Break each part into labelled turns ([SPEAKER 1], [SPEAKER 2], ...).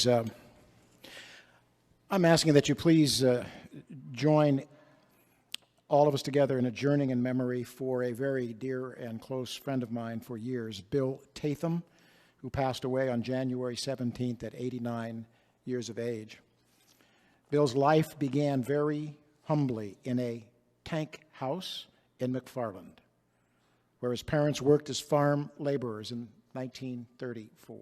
[SPEAKER 1] colleagues, I'm asking that you please join all of us together in adjourning in memory for a very dear and close friend of mine for years, Bill Tatham, who passed away on January 17th at 89 years of age. Bill's life began very humbly in a tank house in McFarland, where his parents worked as farm laborers in 1934.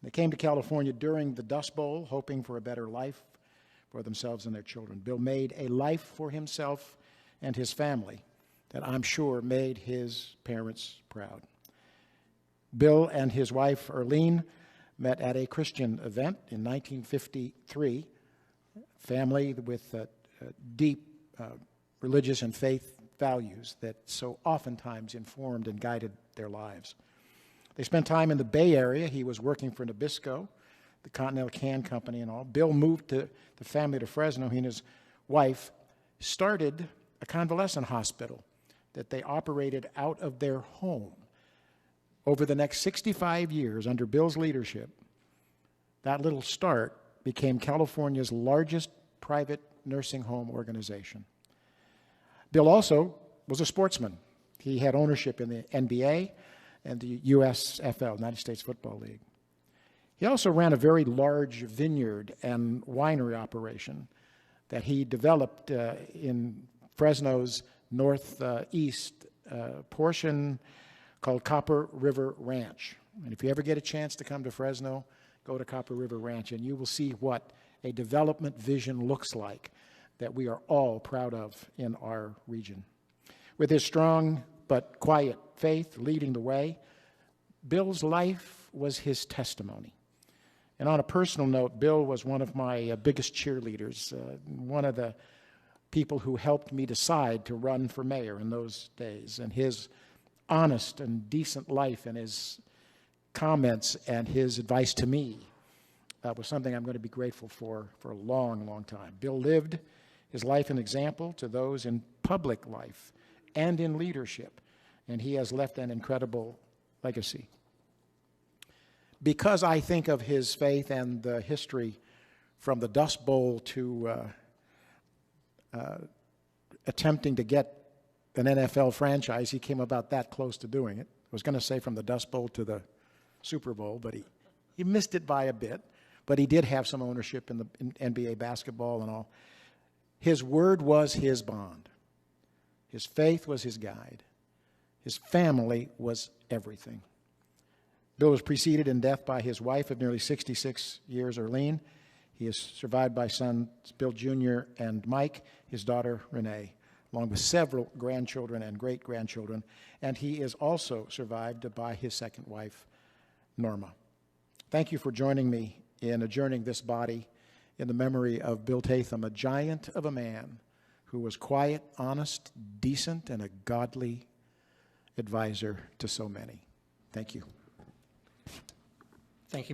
[SPEAKER 1] They came to California during the Dust Bowl, hoping for a better life for themselves and their children. Bill made a life for himself and his family that I'm sure made his parents proud. Bill and his wife, Erlene, met at a Christian event in 1953, family with deep religious and faith values that so oftentimes informed and guided their lives. They spent time in the Bay Area. He was working for Nabisco, the Continental Can Company and all. Bill moved the family to Fresno. He and his wife started a convalescent hospital that they operated out of their home. Over the next 65 years, under Bill's leadership, that little start became California's largest private nursing home organization. Bill also was a sportsman. He had ownership in the NBA and the USFL, United States Football League. He also ran a very large vineyard and winery operation that he developed in Fresno's northeast portion called Copper River Ranch. And if you ever get a chance to come to Fresno, go to Copper River Ranch, and you will see what a development vision looks like that we are all proud of in our region. With his strong but quiet faith leading the way, Bill's life was his testimony. And on a personal note, Bill was one of my biggest cheerleaders, one of the people who helped me decide to run for mayor in those days. And his honest and decent life and his comments and his advice to me was something I'm going to be grateful for a long, long time. Bill lived his life an example to those in public life and in leadership, and he has left an incredible legacy. Because I think of his faith and the history from the Dust Bowl to attempting to get an NFL franchise, he came about that close to doing it. I was going to say from the Dust Bowl to the Super Bowl, but he missed it by a bit. But he did have some ownership in NBA basketball and all. His word was his bond. His faith was his guide. His family was everything. Bill was preceded in death by his wife of nearly 66 years, Erlene. He is survived by sons Bill Jr. and Mike, his daughter Renee, along with several grandchildren and great-grandchildren. And he is also survived by his second wife, Norma. Thank you for joining me in adjourning this body in the memory of Bill Tatham, a giant of a man who was quiet, honest, decent, and a godly advisor to so many. Thank you.
[SPEAKER 2] Thank you.